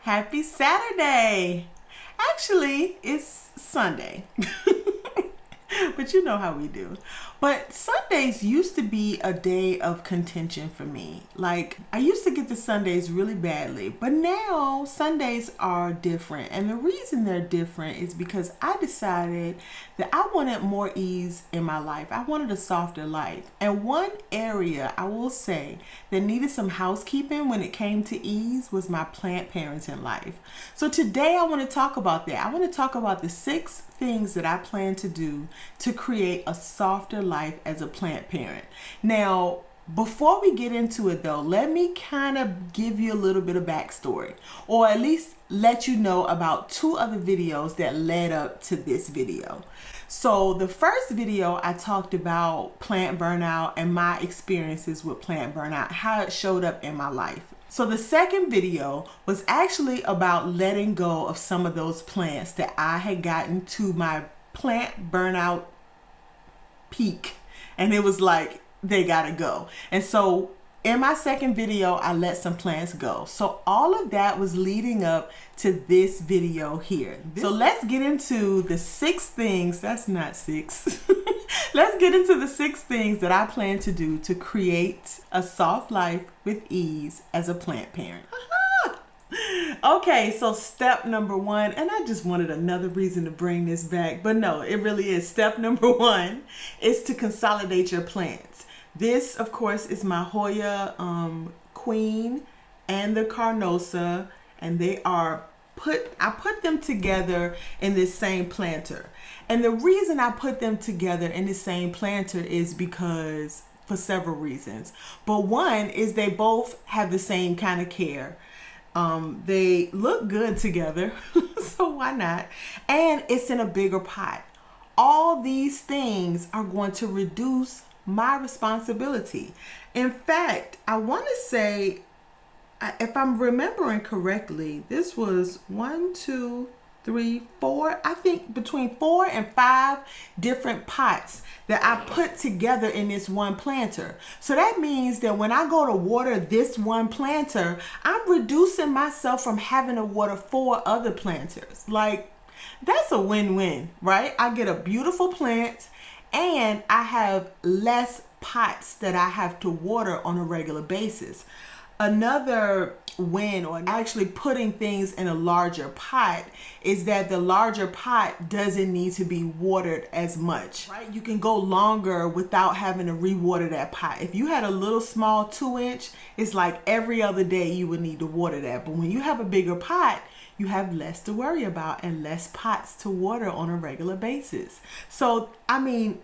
Happy Saturday. Actually, it's Sunday. But you know how we do. But Sundays used to be a day of contention for me. Like, I used to get the Sundays really badly, but now Sundays are different. And the reason they're different is because I decided that I wanted more ease in my life. I wanted a softer life. And one area I will say that needed some housekeeping when it came to ease was my plant parenting life. So today I want to talk about that. I want to talk about the 6 things that I plan to do to create a softer life as a plant parent. Now, before we get into it though, let me kind of give you a little bit of backstory, or at least let you know about 2 other videos that led up to this video. So the first video, I talked about plant burnout and my experiences with plant burnout, how it showed up in my life. So the second video was actually about letting go of some of those plants that I had gotten to my plant burnout peak, and it was like, they gotta go. And so in my second video, I let some plants go. So all of that was leading up to this video here. So let's get into the 6 things, that's not 6. Let's get into the 6 things that I plan to do to create a soft life with ease as a plant parent. Okay, so step number 1, and I just wanted another reason to bring this back, but no, it really is. Step number 1 is to consolidate your plants. This, of course, is my Hoya Queen and the Carnosa, and they are I put them together in this same planter. And the reason I put them together in the same planter is because for several reasons. But one is they both have the same kind of care. They look good together, so why not? And it's in a bigger pot. All these things are going to reduce my responsibility. In fact, I want to say, if I'm remembering correctly, this was 1, 2, 3, 4, I think between 4 and 5 different pots that I put together in this one planter. So that means that when I go to water this one planter, I'm reducing myself from having to water 4 other planters. Like, that's a win-win, right? I get a beautiful plant and I have less pots that I have to water on a regular basis. Another win, or actually putting things in a larger pot, is that the larger pot doesn't need to be watered as much, right? You can go longer without having to re-water that pot. If you had a little small 2-inch, it's like every other day you would need to water that. But when you have a bigger pot, you have less to worry about and less pots to water on a regular basis. So, I mean,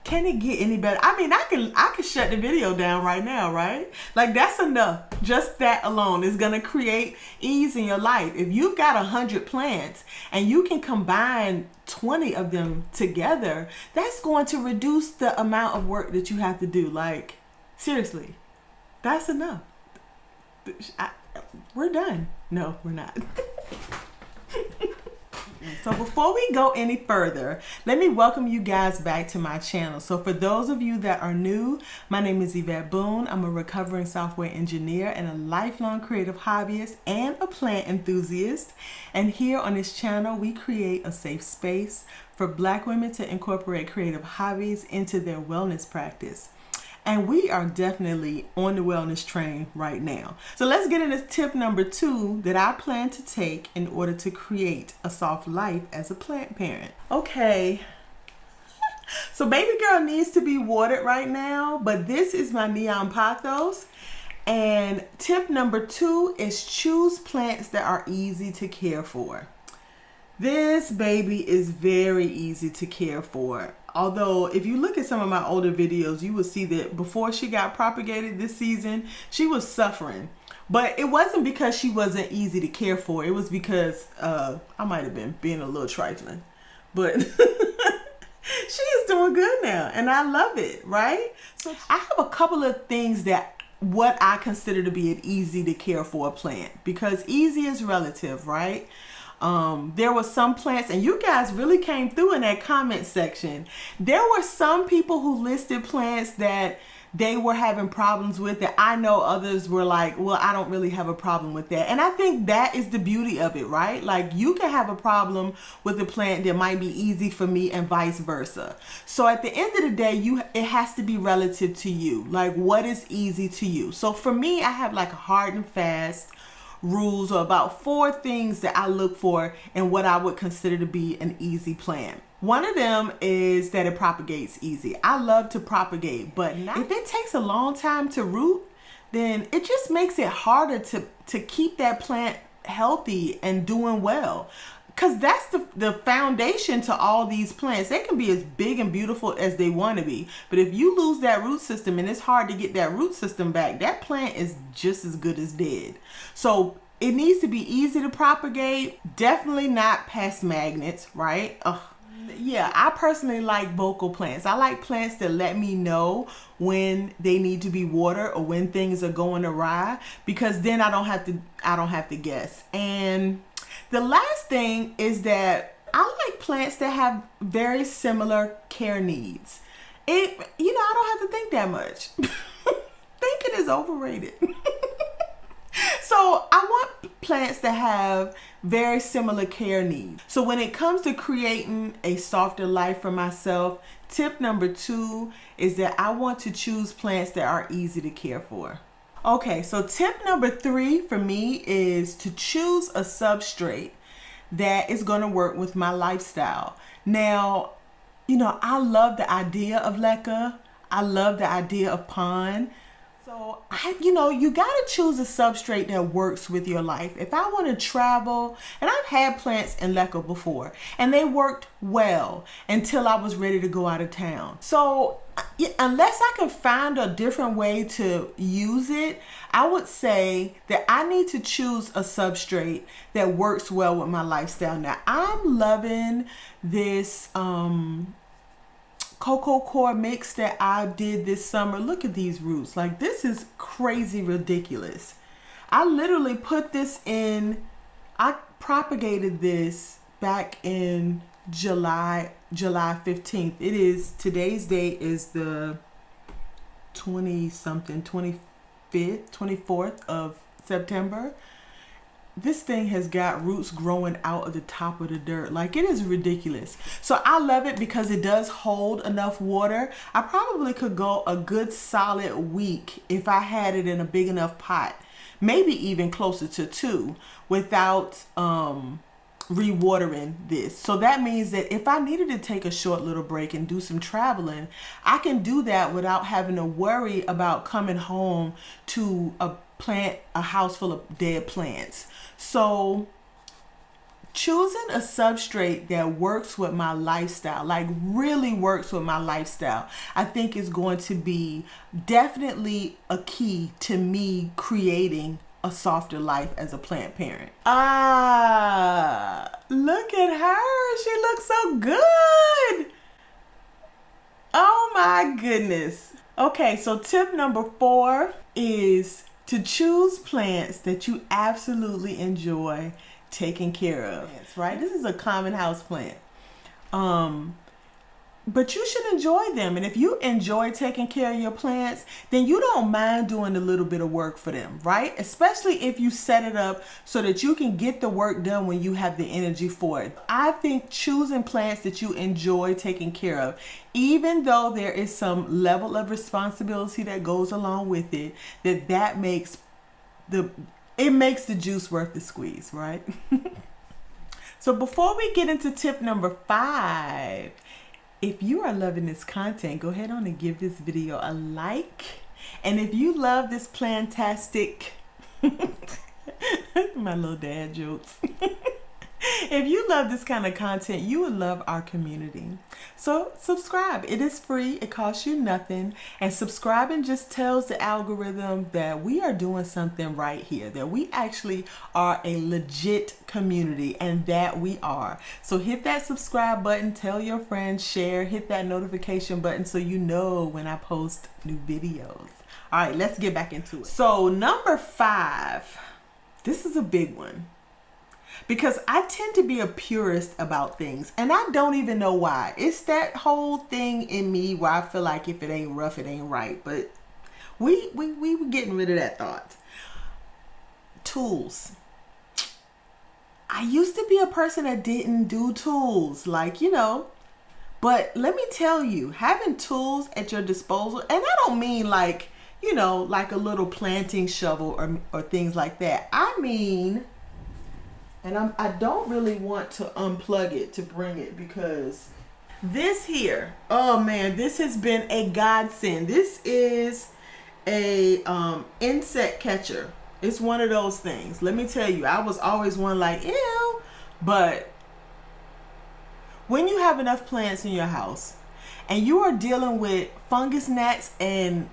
can it get any better? I mean, I can shut the video down right now, right? Like, that's enough. Just that alone is going to create ease in your life. If you've got 100 plants and you can combine 20 of them together, that's going to reduce the amount of work that you have to do. Like, seriously, that's enough. We're done. No, we're not. So before we go any further, let me welcome you guys back to my channel. So for those of you that are new, my name is Yvette Boone. I'm a recovering software engineer and a lifelong creative hobbyist and a plant enthusiast. And here on this channel, we create a safe space for Black women to incorporate creative hobbies into their wellness practice. And we are definitely on the wellness train right now. So let's get into tip number 2 that I plan to take in order to create a soft life as a plant parent. Okay, so baby girl needs to be watered right now, but this is my neon pothos. And tip number 2 is choose plants that are easy to care for. This baby is very easy to care for. Although, if you look at some of my older videos, you will see that before she got propagated this season, she was suffering. But it wasn't because she wasn't easy to care for. It was because I might have been being a little trifling. But she is doing good now, and I love it, right? So I have a couple of things that what I consider to be an easy to care for plant, because easy is relative, right? There were some plants, and you guys really came through in that comment section. There were some people who listed plants that they were having problems with it. I know others were like, well, I don't really have a problem with that. And I think that is the beauty of it, right? Like you can have a problem with a plant that might be easy for me and vice versa. So at the end of the day, it has to be relative to you. Like what is easy to you? So for me, I have like a hard and fast rules or about 4 things that I look for in what I would consider to be an easy plant. One of them is that it propagates easy. I love to propagate, but if it takes a long time to root, then it just makes it harder to keep that plant healthy and doing well. Because that's the foundation to all these plants. They can be as big and beautiful as they want to be. But if you lose that root system and it's hard to get that root system back, that plant is just as good as dead. So it needs to be easy to propagate. Definitely not pest magnets, right? Yeah, I personally like vocal plants. I like plants that let me know when they need to be watered or when things are going awry, because then I don't have to guess. And the last thing is that I like plants that have very similar care needs. I don't have to think that much. Thinking is overrated. So I want plants that have very similar care needs. So when it comes to creating a softer life for myself, tip number 2 is that I want to choose plants that are easy to care for. Okay, so tip number 3 for me is to choose a substrate that is going to work with my lifestyle. Now, I love the idea of leca. I love the idea of pond. So, you got to choose a substrate that works with your life. If I want to travel, and I've had plants in leca before, and they worked well until I was ready to go out of town. So, unless I can find a different way to use it, I would say that I need to choose a substrate that works well with my lifestyle. Now, I'm loving this cocoa core mix that I did this summer. Look at these roots. Like, this is crazy ridiculous. I literally put this in, I propagated this back in July 15th. Today's date is the 24th of September. This thing has got roots growing out of the top of the dirt. Like, it is ridiculous. So I love it because it does hold enough water. I probably could go a good solid week if I had it in a big enough pot, maybe even closer to 2, without rewatering this. So that means that if I needed to take a short little break and do some traveling, I can do that without having to worry about coming home to a house full of dead plants. So choosing a substrate that works with my lifestyle, like really works with my lifestyle, I think is going to be definitely a key to me creating a softer life as a plant parent. Look at her. She looks so good. Oh my goodness. Okay, so tip number 4 is to choose plants that you absolutely enjoy taking care of. Right? This is a common house plant. But you should enjoy them. And if you enjoy taking care of your plants, then you don't mind doing a little bit of work for them, right? Especially if you set it up so that you can get the work done when you have the energy for it. I think choosing plants that you enjoy taking care of, even though there is some level of responsibility that goes along with it, that makes the juice worth the squeeze, right? So before we get into tip number 5, if you are loving this content, go ahead on and give this video a like. And if you love this plantastic, my little dad jokes. If you love this kind of content, you would love our community. So subscribe. It is free. It costs you nothing. And subscribing just tells the algorithm that we are doing something right here, that we actually are a legit community, and that we are. So hit that subscribe button, tell your friends, share, hit that notification button so you know when I post new videos. All right, let's get back into it. So number 5, this is a big one. Because I tend to be a purist about things, and I don't even know why. It's that whole thing in me where I feel like if it ain't rough, it ain't right. But We were getting rid of that thought. Tools. I used to be a person that didn't do tools, like, but let me tell you, having tools at your disposal, and I don't mean like, like a little planting shovel or things like that. I mean, and I don't really want to unplug it to bring it, because this here, oh man, this has been a godsend. This is a insect catcher. It's one of those things. Let me tell you, I was always one like, ew, but when you have enough plants in your house and you are dealing with fungus gnats and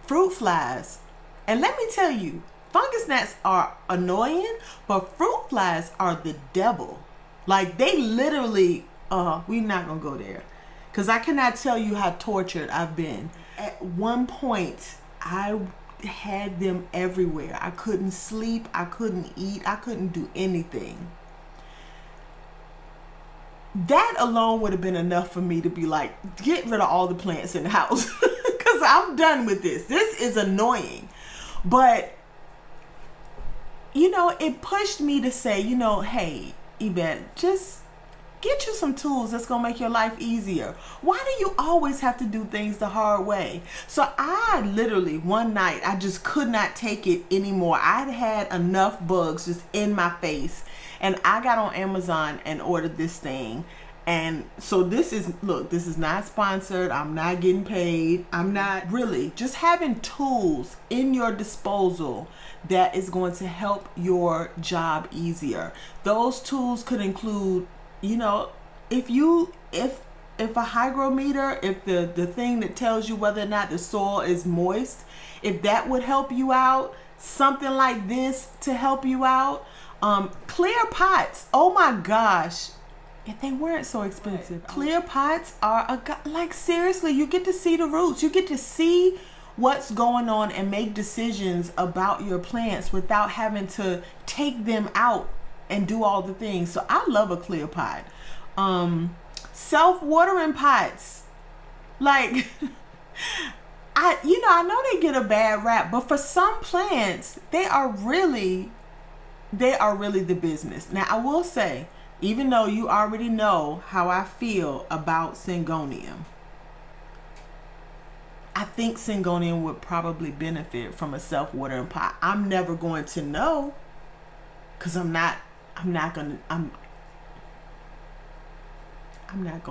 fruit flies, and let me tell you, fungus gnats are annoying, but fruit flies are the devil. Like, they literally, we're not gonna go there, because I cannot tell you how tortured I've been. At one point, I had them everywhere. I couldn't sleep, I couldn't eat, I couldn't do anything. That alone would have been enough for me to be like, get rid of all the plants in the house, because I'm done with this. This is annoying. But it pushed me to say, hey, Yvette, just get you some tools that's going to make your life easier. Why do you always have to do things the hard way? So I literally, one night, I just could not take it anymore. I'd had enough bugs just in my face. And I got on Amazon and ordered this thing. And so this is not sponsored. I'm not getting paid. I'm not really. Just having tools in your disposal that is going to help your job easier. Those tools could include, if a hygrometer, if the thing that tells you whether or not the soil is moist, if that would help you out, something like this to help you out. Clear pots. Oh my gosh. If they weren't so expensive. Clear pots are like, seriously, you get to see the roots. You get to see what's going on and make decisions about your plants without having to take them out and do all the things. So I love a clear pot. Self-watering pots. Like, I know they get a bad rap, but for some plants, they are really the business. Now, I will say, even though you already know how I feel about Syngonium, I think Syngonium would probably benefit from a self-watering pot. I'm never going to know, because I'm not gonna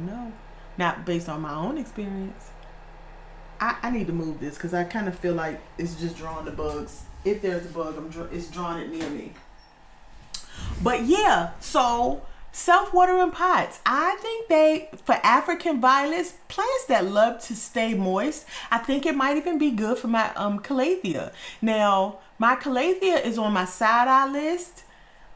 know. Not based on my own experience. I need to move this, because I kind of feel like it's just drawing the bugs. If there's a bug, it's drawing it near me. But yeah, so self-watering pots. I think for African violets, plants that love to stay moist, I think it might even be good for my calathea. Now, my calathea is on my side-eye list.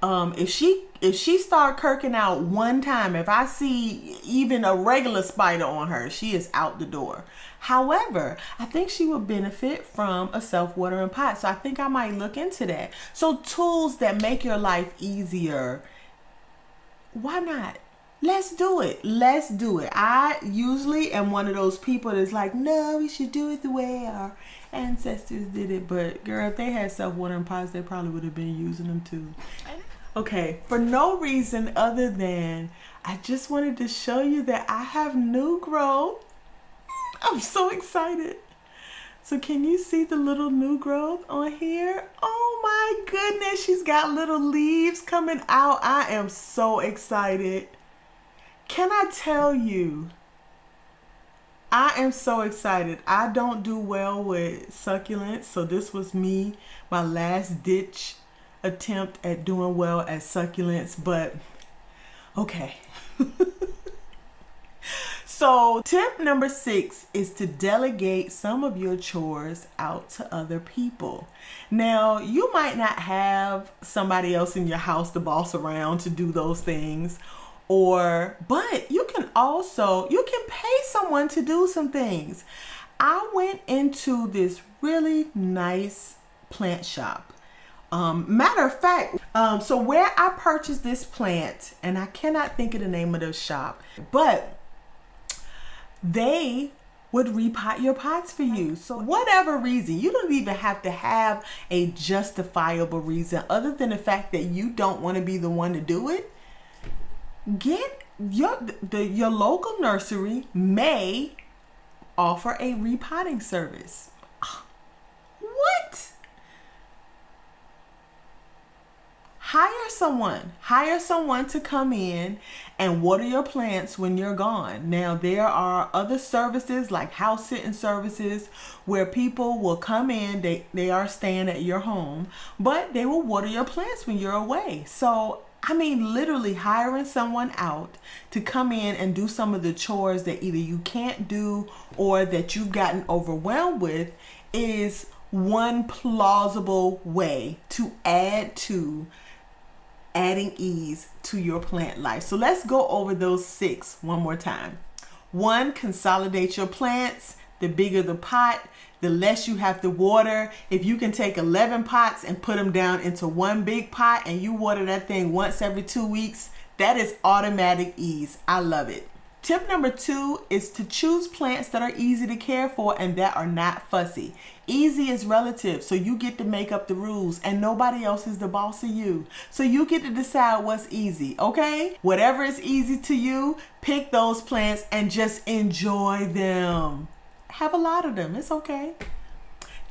If she start kirking out one time, if I see even a regular spider on her, she is out the door. However, I think she would benefit from a self-watering pot. So I think I might look into that. So tools that make your life easier, why not? Let's do it. Let's do it. I usually am one of those people that's like, no, we should do it the way our ancestors did it. But girl, if they had self-watering pots, they probably would have been using them too. Okay, for no reason other than I just wanted to show you that I have new growth. I'm so excited. So can you see the little new growth on here? Oh my goodness, she's got little leaves coming out. I am so excited. Can I tell you, I am so excited. I don't do well with succulents, so this was my last ditch attempt at doing well at succulents, but okay. So tip number 6 is to delegate some of your chores out to other people. Now, you might not have somebody else in your house to boss around to do those things, but you can pay someone to do some things. I went into this really nice plant shop. Matter of fact, so where I purchased this plant, and I cannot think of the name of the shop, but they would repot your pots for you. So whatever reason, you don't even have to have a justifiable reason other than the fact that you don't want to be the one to do it. Get your local nursery may offer a repotting service. What? Hire someone to come in and water your plants when you're gone. Now, there are other services like house sitting services where people will come in, they are staying at your home, but they will water your plants when you're away. So, I mean, literally hiring someone out to come in and do some of the chores that either you can't do or that you've gotten overwhelmed with is one plausible way to adding ease to your plant life. So let's go over those 6 one more time. 1, consolidate your plants. The bigger the pot, the less you have to water. If you can take 11 pots and put them down into one big pot and you water that thing once every 2 weeks, that is automatic ease. I love it. Tip number 2 is to choose plants that are easy to care for and that are not fussy. Easy is relative, so you get to make up the rules and nobody else is the boss of you. So you get to decide what's easy, okay? Whatever is easy to you, pick those plants and just enjoy them. Have a lot of them, it's okay.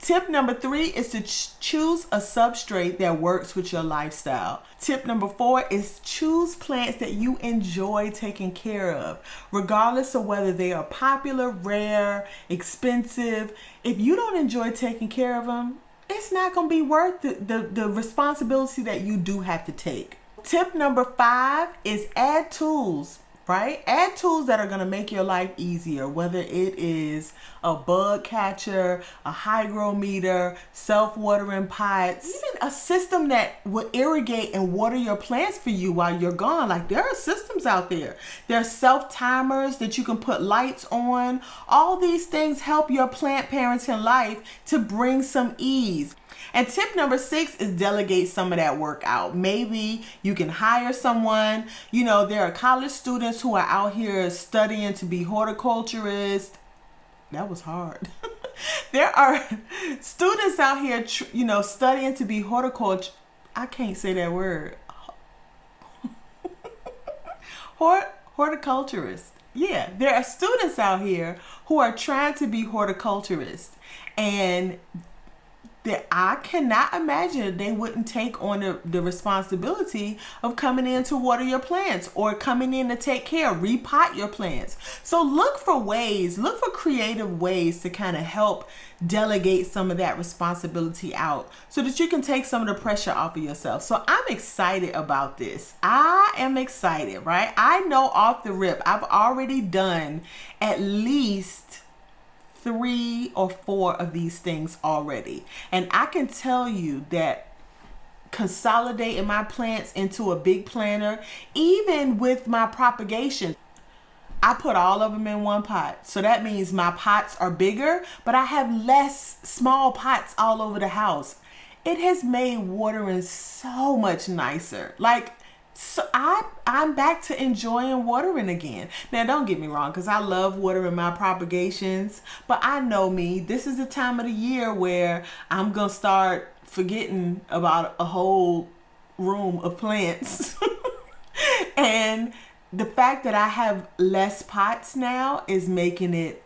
Tip number 3 is to choose a substrate that works with your lifestyle. Tip number 4 is choose plants that you enjoy taking care of, regardless of whether they are popular, rare, expensive. If you don't enjoy taking care of them, it's not going to be worth the responsibility that you do have to take. Tip number 5 is add tools. Right? Add tools that are going to make your life easier, whether it is a bug catcher, a hygrometer, self-watering pots, even a system that will irrigate and water your plants for you while you're gone. Like, there are systems out there. There are self-timers that you can put lights on. All these things help your plant parenting life to bring some ease. And tip number 6 is delegate some of that work out. Maybe you can hire someone. You know, there are college students who are out here studying to be horticulturists. That was hard. There are students out here, studying to be horticulture. I can't say that word. Horticulturists. Yeah, there are students out here who are trying to be horticulturists, and that I cannot imagine they wouldn't take on the responsibility of coming in to water your plants or coming in to take care, repot your plants. So look for creative ways to kind of help delegate some of that responsibility out so that you can take some of the pressure off of yourself. So I'm excited about this. I am excited, right? I know off the rip, I've already done at least 3 or 4 of these things already. And I can tell you that consolidating my plants into a big planter, even with my propagation, I put all of them in one pot. So that means my pots are bigger, but I have less small pots all over the house. It has made watering so much nicer. So I'm back to enjoying watering again. Now, don't get me wrong, because I love watering my propagations, but I know me. This is the time of the year where I'm going to start forgetting about a whole room of plants. And the fact that I have less pots now is making it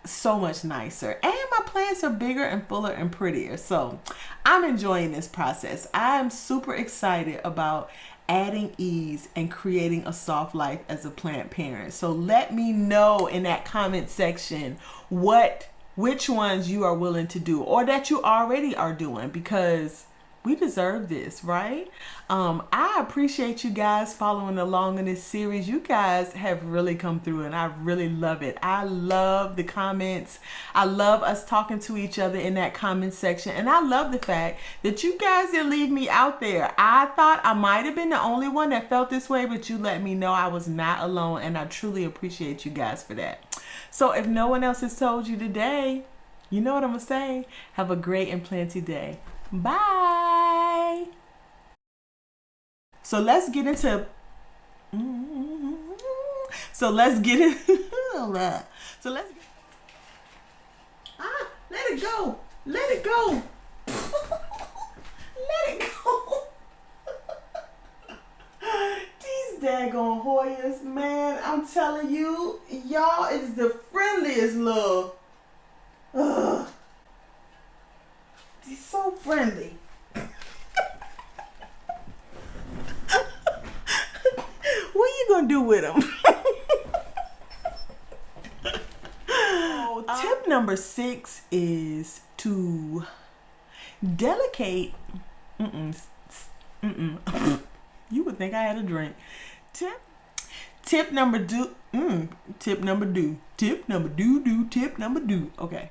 so much nicer. And my plants are bigger and fuller and prettier. So I'm enjoying this process. I'm super excited about adding ease and creating a soft life as a plant parent. So let me know in that comment section which ones you are willing to do or that you already are doing, because we deserve this, right? I appreciate you guys following along in this series. You guys have really come through and I really love it. I love the comments. I love us talking to each other in that comment section. And I love the fact that you guys didn't leave me out there. I thought I might have been the only one that felt this way, but you let me know I was not alone, and I truly appreciate you guys for that. So if no one else has told you today, you know what I'm gonna say. Have a great and planty day. Bye. So let's get into so let's get it go. Let it go. Let it go. These daggone Hoyas, man, I'm telling you, y'all is the friendliest little. Ugh. He's so friendly. What you gonna do with him? Tip number 6 is to delegate. You would think I had a drink. Tip number do. Okay.